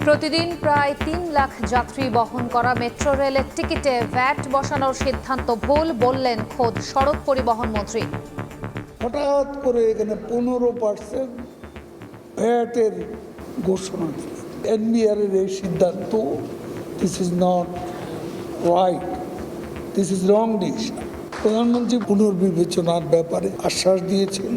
প্রতিদিন প্রায় ৩ লাখ যাত্রী বহন করা মেট্রো রেলের টিকিটে ভ্যাট বসানোর সিদ্ধান্ত ভুল বললেন খোদ সড়ক পরিবহন মন্ত্রী। হঠাৎ করে এখানে 15% ভ্যাটের ঘোষণা দিল। এনবিআর এর এই সিদ্ধান্ত, this is not right, this is wrong decision. প্রধানমন্ত্রী পুনর্বিবেচনার ব্যাপারে আশ্বাস দিয়েছেন।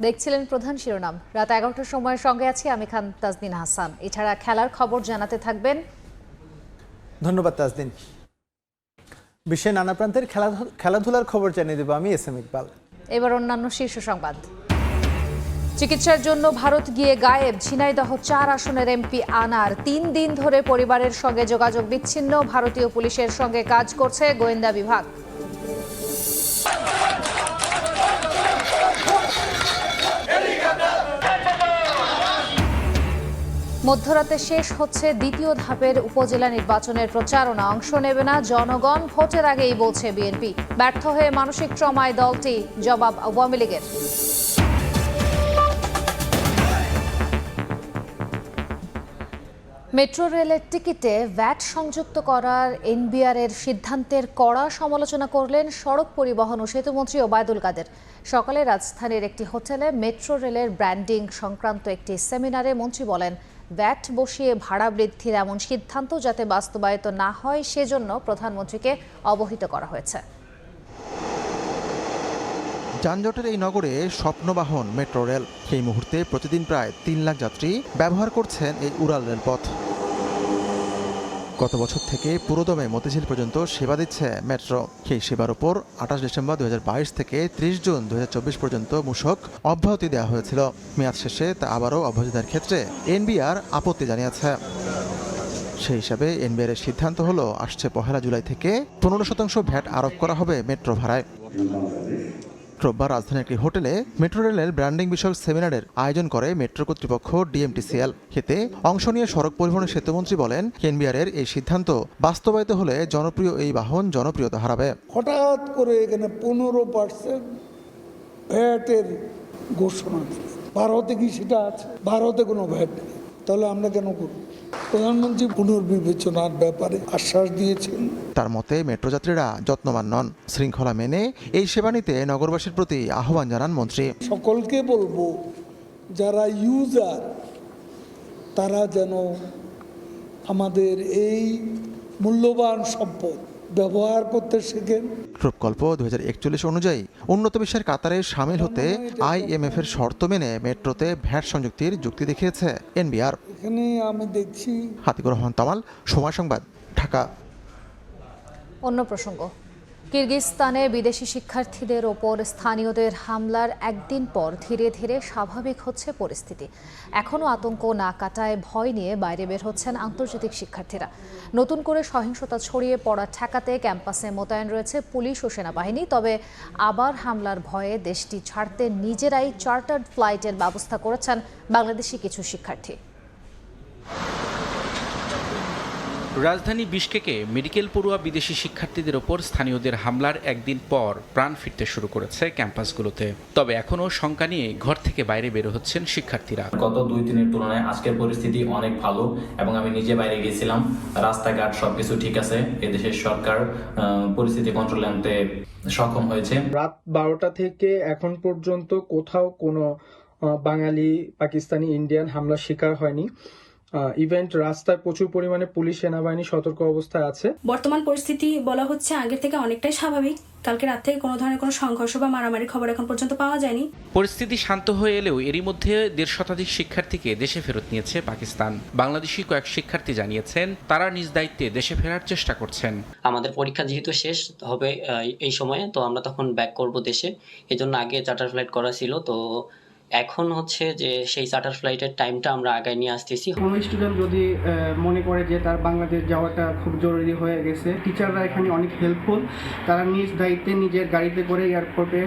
দেখছিলেন প্রধান শিরোনাম। রাত 11টার সময় সঙ্গে আছি আমি খান তাজদিন হাসান। এছাড়া খেলার খবর জানাতে থাকবেন। ধন্যবাদ তাজদিন। বিশ্বের নানা প্রান্তের খেলাধুলার খবর জানিয়ে দেব আমি এস এম ইকবাল। এবার অন্যান্য শীর্ষ সংবাদ। চিকিৎসার জন্য ভারত গিয়ে গায়েব ঝিনাইদহ 4 আসনের এমপি আনার। 3 দিন ধরে পরিবারের সঙ্গে যোগাযোগ বিচ্ছিন্ন। ভারতীয় পুলিশের সঙ্গে কাজ করছে গোয়েন্দা বিভাগ। মধ্যরাতে শেষ হচ্ছে দ্বিতীয় ধাপের উপজেলা নির্বাচনের প্রচারণা। অংশ নেবে না জনগণ, ভোটের আগেই বলছে বিএনপি। ব্যর্থ হয়ে মানসিক ট্রমায় দলটি, জবাব আওয়ামী লীগের। মেট্রো রেলের টিকিটে ভ্যাট সংযুক্ত করার এনবিআর এর সিদ্ধান্তের কড়া সমালোচনা করলেন সড়ক পরিবহন ও সেতুমন্ত্রী ওবায়দুল কাদের। সকালে রাজধানীর একটি হোটেলে মেট্রো রেলের ব্র্যান্ডিং সংক্রান্ত একটি সেমিনারে মন্ত্রী বলেন, ভ্যাট বসিয়ে ভাড়া বৃদ্ধির এমন সিদ্ধান্ত যাতে বাস্তবায়িত না হয় সেজন্য প্রধানমন্ত্রীকে অবহিত করা হয়েছে। যানজটের এই নগরে স্বপ্নবাহন মেট্রো রেল। সেই মুহূর্তে প্রতিদিন প্রায় 3 লাখ যাত্রী ব্যবহার করছেন এই উড়াল রেলপথ। গত বছর থেকে পুরোদমে মতিঝিল পর্যন্ত সেবা দিচ্ছে মেট্রো। সেই সেবার উপর 28 ডিসেম্বর 2022 থেকে 30 জুন 2024 পর্যন্ত মূসক অব্যাহতি দেওয়া হয়েছিল। মেয়াদ শেষে তা আবারও অব্যাহতি দেওয়ার ক্ষেত্রে এনবিআর আপত্তি জানিয়েছে। সেই হিসাবে এনবিআর এর সিদ্ধান্ত হলো আসছে 1 জুলাই থেকে 15% ভ্যাট আরোপ করা হবে মেট্রো ভাড়ায়। রোববার রাজধানীর একটি হোটেলে মেট্রো রেলের ব্র্যান্ডিং বিষয়ক সেমিনারের আয়োজন করে মেট্রো কর্তৃপক্ষ ডিএমটিসিএল। এতে অংশ নিয়ে সড়ক পরিবহন সেতুমন্ত্রী বলেন, এনবিআর এর এই সিদ্ধান্ত বাস্তবায়িত হলে জনপ্রিয় এই বাহন জনপ্রিয়তা হারাবে। হঠাৎ করে এখানে 15% ভ্যাটের ঘোষণা দিল। ভারতে কি সেটা আছে? ভারতে কোনো ভ্যাট নেই, তাহলে আমরা কেন করব? প্রধানমন্ত্রী পুনর্বিবেচনার ব্যাপারে আশ্বাস দিয়েছেন। তার মতে মেট্রো যাত্রীরা যত্নবান নন, শৃঙ্খলা মেনে এই সেবা নিতে নগরবাসীর প্রতি আহ্বান জানান মন্ত্রী। সকলকে বলবো, যারা ইউজার তারা যেন আমাদের এই মূল্যবান সম্পদ ব্যবহার করতে শেখেন। রূপকল্প 2041 অনুযায়ী উন্নত বিশ্বের কাতারে সামিল হতে আইএমএফ এর শর্ত মেনে মেট্রোতে ভ্যাট সংযুক্তির যুক্তি দেখিয়েছে এনবিআর। এখানে আমি দেখছি। হাতিকুর রহমান তামাল, সময় সংবাদ, ঢাকা। অন্য প্রসঙ্গ, কিরগিজস্তানে বিদেশি শিক্ষার্থীদের ওপর স্থানীয়দের হামলার একদিন পর ধীরে ধীরে স্বাভাবিক হচ্ছে পরিস্থিতি। এখনও আতঙ্ক না কাটায় ভয় নিয়ে বাইরে বের হচ্ছেন আন্তর্জাতিক শিক্ষার্থীরা। নতুন করে সহিংসতা ছড়িয়ে পড়া ঠেকাতে ক্যাম্পাসে মোতায়েন রয়েছে পুলিশ ও সেনাবাহিনী। তবে আবার হামলার ভয়ে দেশটি ছাড়তে নিজেরাই চার্টার্ড ফ্লাইটের ব্যবস্থা করেছেন বাংলাদেশি কিছু শিক্ষার্থী। রাজধানী বিশকেকে মেডিকেল পড়ুয়া বিদেশি শিক্ষার্থীদের ওপর স্থানীয়দের হামলার একদিন পর প্রাণ ফিরতে শুরু করেছে ক্যাম্পাসগুলোতে। তবে এখনও শঙ্কা নিয়ে ঘর থেকে বাইরে বের হচ্ছেন শিক্ষার্থীরা। গত 2-3 তুলনায় আজকের পরিস্থিতি অনেক ভালো এবং আমি নিজে বাইরে গিয়েছিলাম, রাস্তাঘাট সবকিছু ঠিক আছে। এদেশের সরকার পরিস্থিতি কন্ট্রোলে আনতে সক্ষম হয়েছে। রাত 12টা থেকে এখন পর্যন্ত কোথাও কোনো বাঙালি, পাকিস্তানি, ইন্ডিয়ান হামলার শিকার হয়নি। ইভেন্ট রাস্তায় প্রচুর পরিমাণে পুলিশ, সেনাবাহিনী সতর্ক অবস্থায় আছে। বর্তমান পরিস্থিতি বলা হচ্ছে আগের থেকে অনেকটাই স্বাভাবিক। কালকে রাত থেকে কোনো ধরনের কোনো সংঘর্ষ বা মারামারি খবর এখন পর্যন্ত পাওয়া যায়নি। পরিস্থিতি শান্ত হয়ে এলেও এরই মধ্যে 1.5 শতাধিক শিক্ষার্থীকে দেশে ফেরত নিয়েছে পাকিস্তান। বাংলাদেশি কয়েক শিক্ষার্থী জানিয়েছেন তারা নিজ দায়িত্বে দেশে ফেরার চেষ্টা করছেন। আমাদের পরীক্ষা যেহেতু শেষ হবে এই সময়ে, তো আমরা তখন ব্যাক করব দেশে। এই জন্য আগে চার্টার ফ্লাইট করা ছিল, তো এখন হচ্ছে যে সেই চার্টার ফ্লাইটের টাইমটা আমরা আগায় নিয়ে আসতেছি। কোনো স্টুডেন্ট যদি মনে করে যে তার বাংলাদেশ যাওয়াটা খুব জরুরি হয়ে গেছে, টিচাররা এখানে অনেক হেল্পফুল। তারা নিজ দায়িত্বে নিজের গাড়িতে করে এয়ারপোর্টে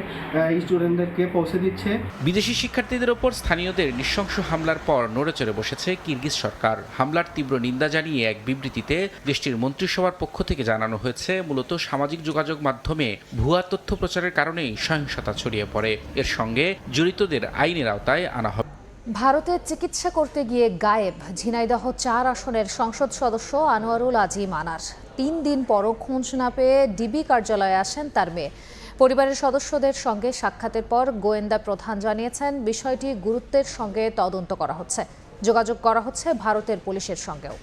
স্টুডেন্টদেরকে পৌঁছে দিচ্ছে। বিদেশি শিক্ষার্থীদের ওপর স্থানীয়দের নৃশংস হামলার পর নড়েচড়ে বসেছে কিরগিজ সরকার। হামলার তীব্র নিন্দা জানিয়ে এক বিবৃতিতে দেশটির মন্ত্রিসভার পক্ষ থেকে জানানো হয়েছে, মূলত সামাজিক যোগাযোগ মাধ্যমে ভুয়া তথ্য প্রচারের কারণেই সহিংসতা ছড়িয়ে পড়ে। এর সঙ্গে জড়িতদের আইনের আওতায় আনা হবে। ভারতে চিকিৎসা করতে গিয়ে গায়েব ঝিনাইদহ ৪ আসনের সংসদ সদস্য আনোয়ারুল আজিম আনার। ৩ দিন পরও খোঁজ না পেয়ে ডিবি কার্যালয়ে আসেন তার মেয়ে। পরিবারের সদস্যদের সঙ্গে সাক্ষাতের পর গোয়েন্দা প্রধান জানিয়েছেন বিষয়টি গুরুত্বের সঙ্গে তদন্ত করা হচ্ছে। যোগাযোগ করা হচ্ছে ভারতের পুলিশের সঙ্গেও।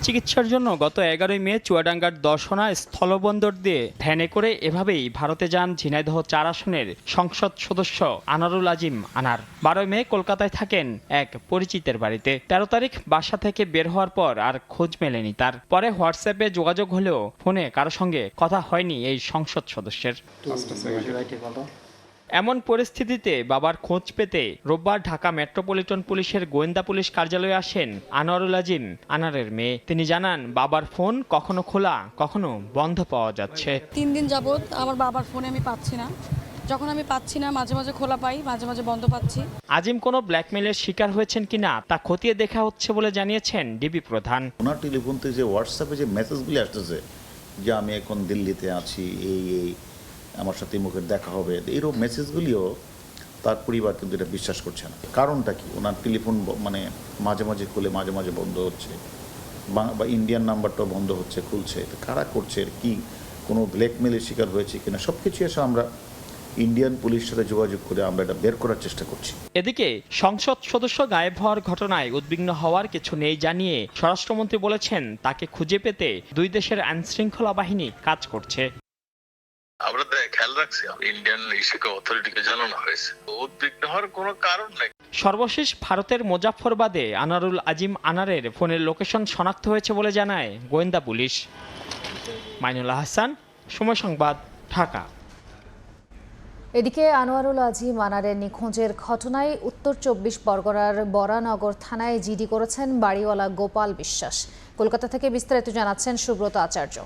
চিকিৎসার জন্য গত ১১ মে চুয়াডাঙ্গার দর্শনা স্থলবন্দর দিয়ে ভ্যানে করে এভাবেই ভারতে যান ঝিনাইদহ ৪ আসনের সংসদ সদস্য আনোয়ারুল আজিম আনার। ১২ মে কলকাতায় থাকেন এক পরিচিতের বাড়িতে। ১৩ তারিখ বাসা থেকে বের হওয়ার পর আর খোঁজ মেলেনি তার। পরে হোয়াটসঅ্যাপে যোগাযোগ হলেও ফোনে কারো সঙ্গে কথা হয়নি এই সংসদ সদস্যের। এমন পরিস্থিতিতে বাবার খোঁজ পেতে রোববার ঢাকা মেট্রোপলিটন পুলিশের গোয়েন্দা পুলিশ কার্যালয়ে আসেন আনোয়ারুল আজিম আনারের মেয়ে। তিনি জানান বাবার ফোন কখনো খোলা কখনো বন্ধ পাওয়া যাচ্ছে। ৩ দিন যাবত আমার বাবার ফোনে আমি পাচ্ছি না। যখন আমি পাচ্ছি না মাঝে মাঝে খোলা পাই, মাঝে মাঝে বন্ধ পাচ্ছি। আজিম কোনো ব্ল্যাকমেইলের শিকার হয়েছেন কিনা তা খতিয়ে দেখা হচ্ছে বলে জানিয়েছেন ডিবি প্রধান। ওনার টেলিফোন থেকে যে হোয়াটসঅ্যাপে যে মেসেজগুলি আসতেছে যে আমি এখন দিল্লিতে আছি, এই আমার সাথে মুখের দেখা হবে, এইরকম মেসেজগুলিও তার পরিবার কিন্তু এটা বিশ্বাস করছে না। কারণটা কি? ওনার টেলিফোন মানে মাঝে মাঝে খুলে মাঝে মাঝে বন্ধ হচ্ছে, বা ইন্ডিয়ান নাম্বারটাও বন্ধ হচ্ছে খুলছে। কারা করছে, কি কোনো ব্ল্যাকমেলের শিকার হয়েছে কিনা সব কিছু এসে আমরা ইন্ডিয়ান পুলিশের সাথে যোগাযোগ করে আমরা এটা বের করার চেষ্টা করছি। এদিকে সংসদ সদস্য গায়েব হওয়ার ঘটনায় উদ্বিগ্ন হওয়ার কিছু নেই জানিয়ে স্বরাষ্ট্রমন্ত্রী বলেছেন তাকে খুঁজে পেতে দুই দেশের আইনশৃঙ্খলা বাহিনী কাজ করছে। আমরা খেয়াল রাখছি, ইন্ডিয়ান অথরিটিকে জানানো হয়েছে, উদ্বিগ্ন হওয়ার কোনো কারণ নেই। সর্বশেষ ভারতের মুজাফফরবাদে আনোয়ারুল আজিম আনারের ফোনের লোকেশন শনাক্ত হয়েছে বলে জানায় গোয়েন্দা পুলিশ। মাইনুল হাসান, সময় সংবাদ, ঢাকা। এদিকে আনোয়ারুল আজিম আনারের নিখোঁজের ঘটনায় উত্তর ২৪ পরগনার বরানগর থানায় জিডি করেছেন বাড়িওয়ালা গোপাল বিশ্বাস। কলকাতা থেকে বিস্তারিত জানাচ্ছেন সুব্রত আচার্য।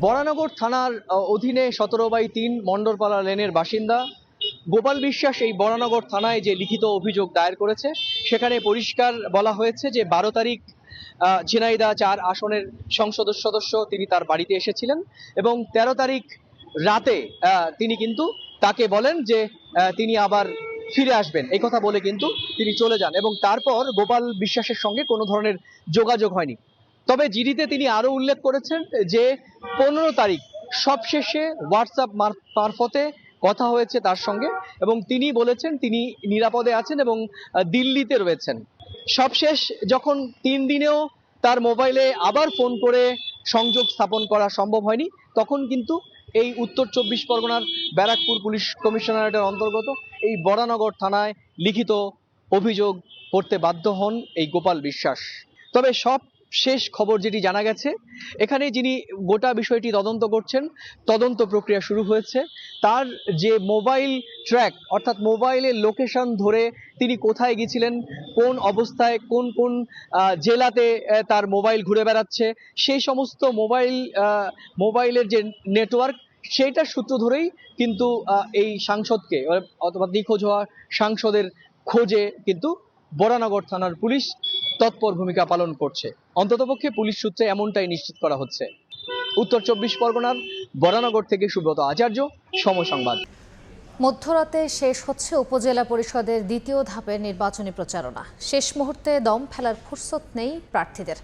বরানগর থানার অধীনে ১৭/৩ মন্ডলপাড়া লেনের বাসিন্দা গোপাল বিশ্বাস এই বরানগর থানায় যে লিখিত অভিযোগ দায়ের করেছে সেখানে পরিষ্কার বলা হয়েছে যে ১২ তারিখ ঝিনাইদহ ৪ আসনের সংসদ সদস্য তিনি তার বাড়িতে এসেছিলেন এবং ১৩ তারিখ রাতে তিনি কিন্তু তাকে বলেন যে তিনি আবার ফিরে আসবেন, এই কথা বলে কিন্তু তিনি চলে যান এবং তারপর গোপাল বিশ্বাসের সঙ্গে কোনো ধরনের যোগাযোগ হয়নি। তবে জিডিতে তিনি আরো উল্লেখ করেছেন যে ১৫ তারিখ সবশেষে হোয়াটসঅ্যাপ মারফতে কথা হয়েছে তার সঙ্গে এবং তিনি বলেছেন তিনি নিরাপদে আছেন এবং দিল্লিতে রয়েছেন। সবশেষ যখন ৩ দিনেও তার মোবাইলে আবার ফোন করে সংযোগ স্থাপন করা সম্ভব হয়নি, তখন কিন্তু এই উত্তর ২৪ পরগনার ব্যারাকপুর পুলিশ কমিশনারেটের অন্তর্গত এই বরানগর থানায় লিখিত অভিযোগ করতে বাধ্য হন এই গোপাল বিশ্বাস। তবে সব শেষ খবর যেটি জানা গেছে, এখানে যিনি গোটা বিষয়টি তদন্ত করছেন, তদন্ত প্রক্রিয়া শুরু হয়েছে। তার যে মোবাইল ট্র্যাক অর্থাৎ মোবাইলের লোকেশন ধরে তিনি কোথায় গিয়েছিলেন, কোন অবস্থায় কোন কোন জেলাতে তার মোবাইল ঘুরে বেড়াচ্ছে, সেই সমস্ত মোবাইলের যে নেটওয়ার্ক সেইটার সূত্র ধরেই কিন্তু এই সাংসদকে অথবা নিখোঁজ হওয়া সাংসদের খোঁজে কিন্তু বরানগর থানার পুলিশ তৎপর ভূমিকা পালন করছে। অন্ততপক্ষে পুলিশ সূত্রে এমনটাই নিশ্চিত করা হচ্ছে। উত্তর ২৪ পরগনার বরানগর থেকে সুব্রত আচার্য, সময় সংবাদ। মধ্যরাতে শেষ হচ্ছে উপজেলা পরিষদের দ্বিতীয় ধাপের নির্বাচনী প্রচারণা। শেষ মুহূর্তে দম ফেলার ফুরসত নেই প্রার্থীদের।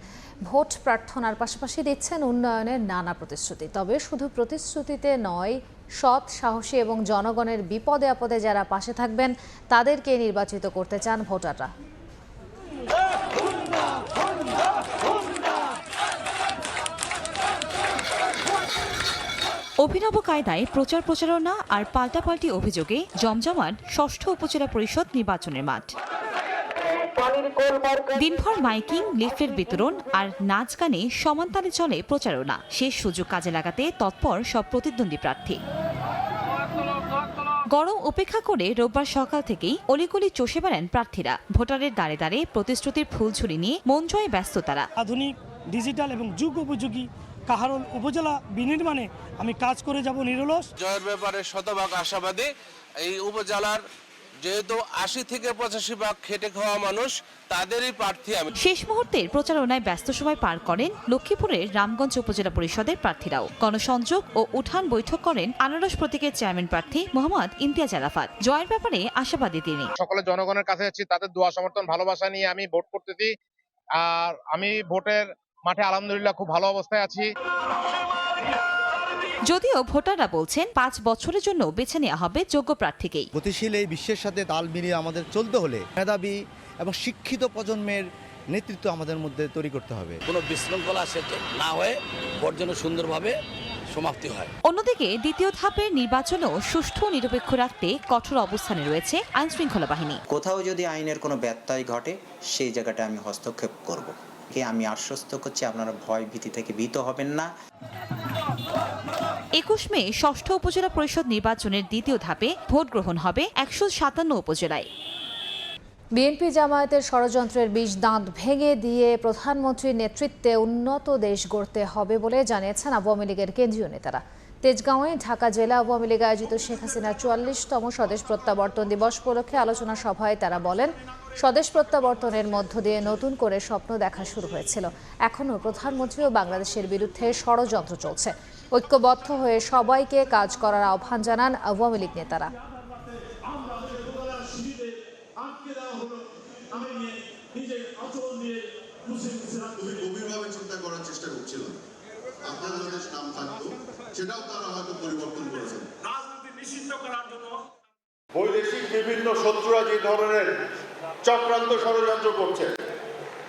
ভোট প্রার্থনার পাশাপাশি দিচ্ছেন উন্নয়নের নানা প্রতিশ্রুতি। তবে শুধু প্রতিশ্রুতিতে নয়, সৎ, সাহসী এবং জনগণের বিপদে আপদে যারা পাশে থাকবেন তাদেরকে নির্বাচিত করতে চান ভোটাররা। অভিনব কায়দায় প্রচার প্রচারণা আর পাল্টাপাল্টি অভিযোগে জমজমাট ষষ্ঠ উপজেলা পরিষদ নির্বাচনের মাঠ। দিনভর মাইকিং, লিফলেট বিতরণ আর নাচ গানে সমানতালে চলে প্রচারণা। শেষ সুযোগ কাজে লাগাতে তৎপর সব প্রতিদ্বন্দ্বী প্রার্থী। গরম উপেক্ষা করে রোববার সকাল থেকেই অলিগলি চষে বেড়ান প্রার্থীরা। ভোটারের দ্বারে দ্বারে প্রতিশ্রুতির ফুলঝুরি নিয়ে মন জয়ে ব্যস্ত তারা। আধুনিক, ডিজিটাল এবং যুগ উপযোগী কাহারোল উপজেলা বিনির্মাণে আমি কাজ করে যাব নিরলস। জয়ের ব্যাপারে শতভাগ আশাবাদী। এই উপজেলার যেহেতু 80 থেকে 85% খেটে খাওয়া মানুষ, তাদেরই প্রার্থী আমি। শেষ মুহূর্তের প্রচারণায় ব্যস্ত সময় পার করেন লক্ষ্মীপুরের রামগঞ্জ উপজেলা পরিষদের প্রার্থীরাও। গণসংযোগ ও উঠান বৈঠক করেন আনারস প্রতীকের চেয়ারম্যান প্রার্থী মোহাম্মদ ইমতিয়াজ আরাফাত। জয়ের ব্যাপারে আশাবাদী তিনি। সকলে জনগণের কাছে যাচ্ছি, তাদের দোয়া সমর্থন ভালোবাসা নিয়ে আমি ভোট করতেছি। আর আমি ভোটের মাঠে আলহামদুলিল্লাহ খুব ভালো অবস্থায় আছি। যদিও ভোটাররা বলছেন 5 বছরের জন্য বেছে নেওয়া হবে যোগ্য প্রার্থীকেই। গতিশীল এই বিশ্বের সাথে তাল মিলিয়ে আমাদের চলতে হলে মেধাবী এবং শিক্ষিত প্রজন্মের নেতৃত্ব আমাদের মধ্যে তৈরি করতে হবে। কোনো বিশৃঙ্খলা না হয়ে ভোট যেন সুন্দরভাবে সমাপ্তি হয়। অন্যদিকে দ্বিতীয় ধাপের নির্বাচনও সুষ্ঠু ও নিরপেক্ষ রাখতে কঠোর অবস্থানে রয়েছে আইন শৃঙ্খলা বাহিনী। কোথাও যদি আইনের কোনো ব্যত্যয় ঘটে সেই জায়গাটা আমি হস্তক্ষেপ করব। আমি আশ্বস্ত করছি আপনারা ভয় ভীতি থেকে ভীত হবেন না। 21 মে ষষ্ঠ উপজেলা পরিষদ নির্বাচনের দ্বিতীয় ধাপে ভোট গ্রহণ হবে 157 উপজেলায়। বিএনপি জামায়াতের ষড়যন্ত্রের বিষ দাঁত ভেঙে দিয়ে প্রধানমন্ত্রীর নেতৃত্বে উন্নত দেশ গড়তে হবে বলে জানিয়েছেন আওয়ামী লীগের কেন্দ্রীয় নেতারা। তেজগাঁওয়ে ঢাকা জেলা আওয়ামী লীগ আয়োজিত শেখ হাসিনার 44তম স্বদেশ প্রত্যাবর্তন দিবস উপলক্ষে আলোচনা সভায় তারা বলেন, স্বদেশ প্রত্যাবর্তনের মধ্য দিয়ে নতুন করে স্বপ্ন দেখা শুরু হয়েছিল। এখনও প্রধানমন্ত্রী ও বাংলাদেশের বিরুদ্ধে ষড়যন্ত্র চলছে। ঐক্যবদ্ধ হয়ে সবাইকে কাজ করার আহ্বান জানান আওয়ামী লীগ নেতারা। বৈদেশিক বিভিন্ন শত্রুরা যে ধরনের চক্রান্ত ষড়যন্ত্র করছে,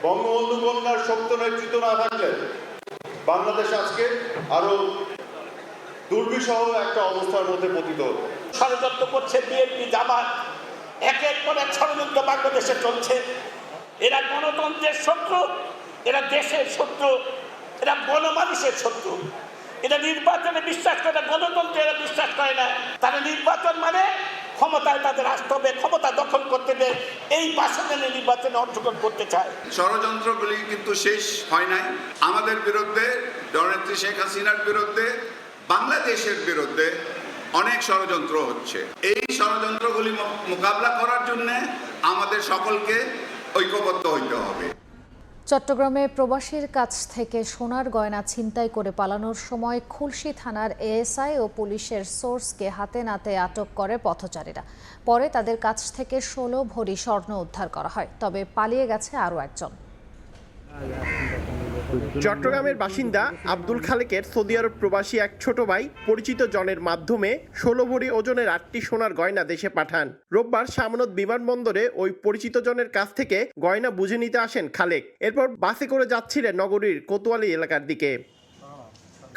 বঙ্গবন্ধু কন্যার শক্ত নেতৃত্ব না থাকলে বাংলাদেশ আজকে আরো দুর্বিষহ একটা অবস্থার মধ্যে পতিত হতো। ষড়যন্ত্র করছে বিএনপি জামাত, একের পর এক ষড়যন্ত্র বাংলাদেশে চলছে। এরা গণতন্ত্রের শত্রু, এরা দেশের শত্রু, এরা গণমানুষের শত্রু। এরা নির্বাচনে বিশ্বাস করে না, গণতন্ত্রে এরা বিশ্বাস করে না। তারা নির্বাচন মানে ক্ষমতায় তাদের আসতে হবে, ক্ষমতা দখল করতে দেয়, এই বাসনে নির্বাচনে অংশগ্রহণ করতে চায়। ষড়যন্ত্রগুলি কিন্তু শেষ হয় নাই। আমাদের বিরুদ্ধে, জননেত্রী শেখ হাসিনার বিরুদ্ধে, বাংলাদেশের বিরুদ্ধে অনেক ষড়যন্ত্র হচ্ছে। এই ষড়যন্ত্রগুলি মোকাবিলা করার জন্য আমাদের সকলকে ঐক্যবদ্ধ হইতে হবে। চট্টগ্রামে প্রবাসীর কাছ থেকে সোনার গয়না ছিনতাই করে পালানোর সময় খুলশী থানার এএসআই ও পুলিশের সোর্সকে হাতে নাতে আটক করে পথচারীরা। পরে তাদের কাছ থেকে 16 ভরি স্বর্ণ উদ্ধার করা হয়, তবে পালিয়ে গেছে আরও একজন। চট্টগ্রামের বাসিন্দা আব্দুল খালেকের সৌদি আরব প্রবাসী এক ছোট ভাই পরিচিত জনের মাধ্যমে 16 ভরি ওজনের 8টি সোনার গয়না দেশে পাঠান। রোববার শামনত বিমানবন্দরে ওই পরিচিত জনের কাছ থেকে গয়না বুঝে নিতে আসেন খালেক। এরপর বাসে করে যাচ্ছিলেন নগরীর কোতোয়ালি এলাকার দিকে।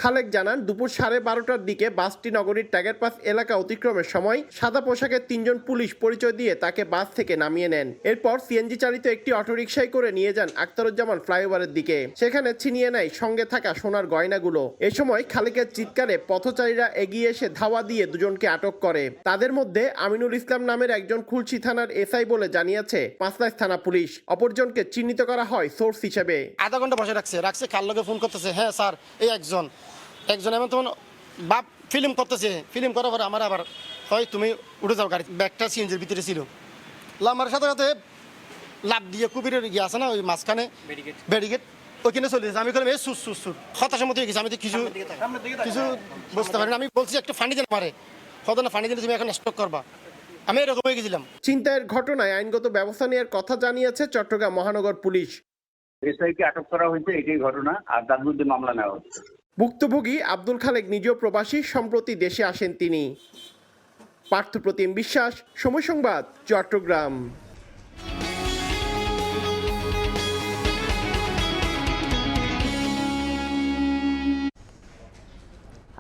খালেক জানান, দুপুর 12:30টার দিকে বাসটি নগরীর টাইগার পাস এলাকা অতিক্রমের সময় সাদা পোশাকের 3 জন পুলিশ পরিচয় দিয়ে তাকে বাস থেকে নামিয়ে নেন। এরপর সিএনজি চালিত একটি অটোরিকশায় করে নিয়ে যান আখতারুজ্জামান ফ্লাইওভারের দিকে। সেখানে ছিনিয়ে নেয় সঙ্গে থাকা সোনার গয়নাগুলো। এ সময় খালেকের চিৎকারে পথচারীরা এগিয়ে এসে ধাওয়া দিয়ে দুজনকে আটক করে। তাদের মধ্যে আমিনুল ইসলাম নামের একজন খুলশী থানার এসআই বলে জানিয়েছে পাঁচলাইশ থানা পুলিশ। অপরজনকে চিহ্নিত করা হয় সোর্স হিসেবে। আধা ঘন্টা বসে রাখছে কার লগে ফোন করতেছে, হ্যাঁ স্যার এই একজন এমন তখন বাপ ফিল্ম করতেছে। ফিল্ম করার পরে আমার আবার হয় তুমি উঠে যাও গাড়ি। ব্যাগটা সিএনজির ভিতরে ছিল। আমার সাথে সাথে লাভ দিয়ে কুবিরের গিয়ে আছে না ওই মাঝখানে ব্যারিকেড, ওইখানে চলে গেছে। আমি বললাম এই সুর হতাশার মতো হয়ে গেছে। আমি তো কিছু বুঝতে পারি না। আমি বলছি একটা ফান্ডি দিন মারে, হতো না ফান্ডি দিলে তুমি এখন স্টক করবা। আমি এরকম হয়ে গেছিলাম। ছিনতাইয়ের ঘটনায় আইনগত ব্যবস্থা নেওয়ার কথা জানিয়েছে চট্টগ্রাম মহানগর পুলিশ। এসআইকে আটক করা হয়েছে, এটাই ঘটনা, আর তার বিরুদ্ধে মামলা নেওয়া হচ্ছে। ভুক্তভোগী আব্দুল খালেক নিজেও প্রবাসী, সম্প্রতি দেশে আসেন তিনি। পার্থপ্রতিম বিশ্বাস, সময় সংবাদ, চট্টগ্রাম।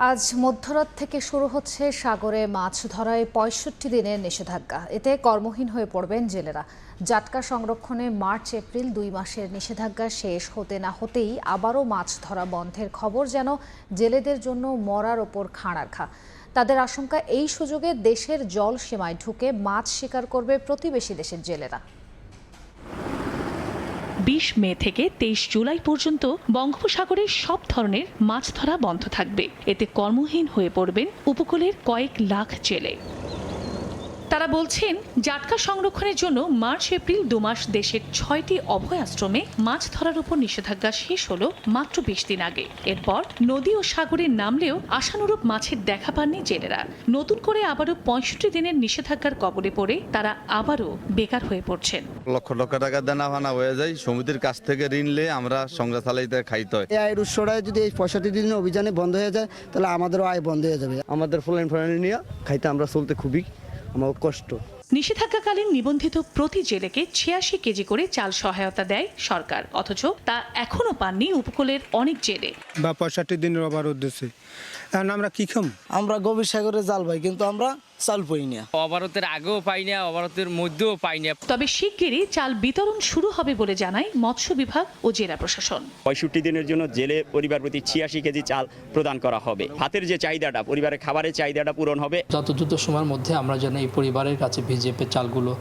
আজ মধ্যরাত থেকে শুরু হচ্ছে সাগরে মাছ ধরায় 65 দিনের নিষেধাজ্ঞা। এতে কর্মহীন হয়ে পড়বেন জেলেরা। জাটকা সংরক্ষণে মার্চ এপ্রিল 2 মাসের নিষেধাজ্ঞা শেষ হতে না হতেই আবারও মাছ ধরা বন্ধের খবর যেন জেলেদের জন্য মরার ওপর খাঁড়ার ঘা। তাদের আশঙ্কা, এই সুযোগে দেশের জল সীমায় ঢুকে মাছ শিকার করবে প্রতিবেশী দেশের জেলেরা। 20 মে থেকে 23 জুলাই পর্যন্ত বঙ্গোপসাগরে সব ধরনের মাছ ধরা বন্ধ থাকবে। এতে কর্মহীন হয়ে পড়বেন উপকূলের কয়েক লাখ জেলে। তারা বলছেন জাটকা সংরক্ষণের জন্য মার্চ এপ্রিল 2 মাস দেশের 6টি অভয় আশ্রমে মাছ ধরার উপর নিষেধাজ্ঞা শেষ হলো মাত্র 20 দিন আগে। এরপর নদী ও সাগরে নামলেও আশানুরূপ মাছের দেখা পাননি জেলেরা। নতুন করে আবারও 65 দিনের নিষেধাজ্ঞার কবলে পড়ে তারা আবারও বেকার হয়ে পড়ছেন। লক্ষ লক্ষ টাকা দেনা ফানা হয়ে যায়, সমিতির কাছ থেকে ঋণ নিয়ে আমরা সংসার চালাইতে খাইতে হয়। এই আয়ের উৎসটা যদি এই 65 দিনের অভিযানে বন্ধ হয়ে যায় তাহলে আমাদেরও আয় বন্ধ হয়ে যাবে। আমাদের ফলাইন নিয়ে খাইতে আমরা চলতে খুবই আমার কষ্ট। নিষেধাজ্ঞাকালীন নিবন্ধিত প্রতি জেলেকে 86 কেজি করে চাল সহায়তা দেয় সরকার, অথচ তা এখনো পাননি উপকূলের অনেক জেলে। বা 65 দিনের অভার উদ্দেশ্যে এখন আমরা কি খাম? আমরা গভীর সাগরে জাল পাই কিন্তু আমরা চাল পাই না। অবরোধের আগেও পাই না, অবরোধের মধ্যেও পাই না। তবে শিগগিরই চাল বিতরণ শুরু হবে বলে জানায় মৎস্য বিভাগ ও জেলা প্রশাসন। 65 দিনের জন্য জেলে পরিবার প্রতি 86 কেজি চাল প্রদান করা হবে। ভাতের যে চাহিদাটা, পরিবারের খাবারের চাহিদাটা পূরণ হবে। যত দ্রুত সময়ের মধ্যে আমরা যেন এই পরিবারের কাছে ভিজিএফের চালগুলো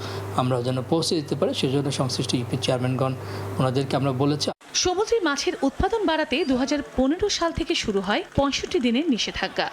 আমরা যেন পৌঁছে দিতে পারি, সেজন্য সংশ্লিষ্ট ইউপি চেয়ারম্যানগণ ওনাদেরকে আমরা বলেছি। সমুদ্রে মাছের উৎপাদন বাড়াতে 2015 সাল থেকে শুরু হয় 65 দিনের নিষেধাজ্ঞা।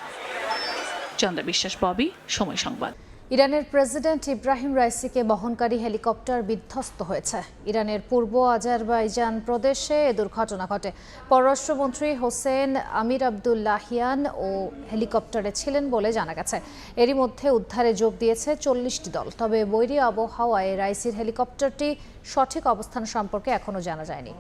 চন্দ্র বিশ্বাস, ববি, সময় সংবাদ। ইরানের প্রেসিডেন্ট ইব্রাহিম রাইসিকে বহনকারী হেলিকপ্টার বিধ্বস্ত হয়েছে। ইরানের পূর্ব আজারবাইজান প্রদেশে এ দুর্ঘটনা ঘটে। পররাষ্ট্রমন্ত্রী হোসেন আমির আবদুল্লাহিয়ান ও হেলিকপ্টারে ছিলেন বলে জানা গেছে। এরই মধ্যে উদ্ধারে যোগ দিয়েছে 40টি দল। তবে বৈরী আবহাওয়ায় রাইসির হেলিকপ্টারটি সঠিক অবস্থান সম্পর্কে এখনও জানা যায়নি।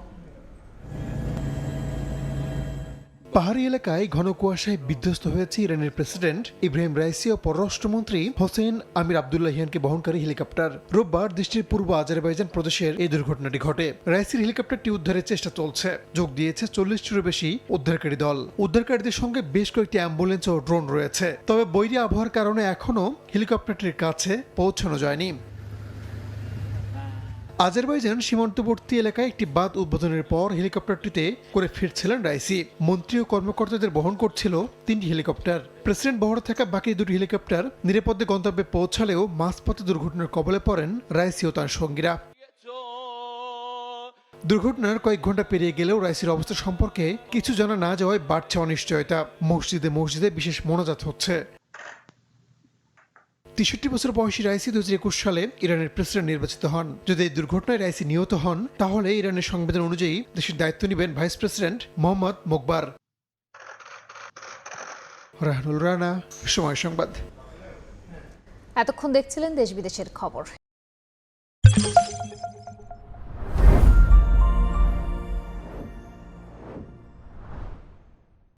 পাহাড়ি এলাকায় ঘন কুয়াশায় বিধ্বস্ত হয়েছে ইরানের প্রেসিডেন্ট ইব্রাহিম রাইসি ও পররাষ্ট্রমন্ত্রী হোসেন আমির আবদুল্লাহিয়ানকে বহনকারী হেলিকপ্টার। রোববার দেশটির পূর্ব আজারবাইজান প্রদেশের এই দুর্ঘটনাটি ঘটে। রাইসির হেলিকপ্টারটি উদ্ধারের চেষ্টা চলছে। যোগ দিয়েছে 40টিরও বেশি উদ্ধারকারী দল। উদ্ধারকারীদের সঙ্গে বেশ কয়েকটি অ্যাম্বুলেন্স ও ড্রোন রয়েছে। তবে বৈরী আবহাওয়ার কারণে এখনও হেলিকপ্টারটির কাছে পৌঁছানো যায়নি। আজারবাইজান সীমান্তবর্তী এলাকায় একটি বাঁধ উদ্বোধনের পর হেলিকপ্টারটিতে করে ফিরছিলেন রাইসি। মন্ত্রী ও কর্মকর্তাদের বহন করছিল 3টি হেলিকপ্টার। প্রেসিডেন্ট বহরে থাকা বাকি 2টি হেলিকপ্টার নিরাপদে গন্তব্যে পৌঁছালেও মাঝপথে দুর্ঘটনার কবলে পড়েন রাইসি ও তার সঙ্গীরা। দুর্ঘটনার কয়েক ঘন্টা পেরিয়ে গেলেও রাইসির অবস্থা সম্পর্কে কিছু জানা না যাওয়ায় বাড়ছে অনিশ্চয়তা। মসজিদে বিশেষ মোনাজাত হচ্ছে। 63 বছর বয়সী রাইসি 2021 সালে ইরানের প্রেসিডেন্ট নির্বাচিত হন। যদি এই দুর্ঘটনায় রাইসি নিহত হন তাহলে ইরানের সংবিধান অনুযায়ী দেশের দায়িত্ব নেবেন ভাইস প্রেসিডেন্ট মোহাম্মদ মোকবার। রাহানুল রানা, সময় সংবাদ। এতক্ষণ দেখছিলেন দেশ বিদেশের খবর।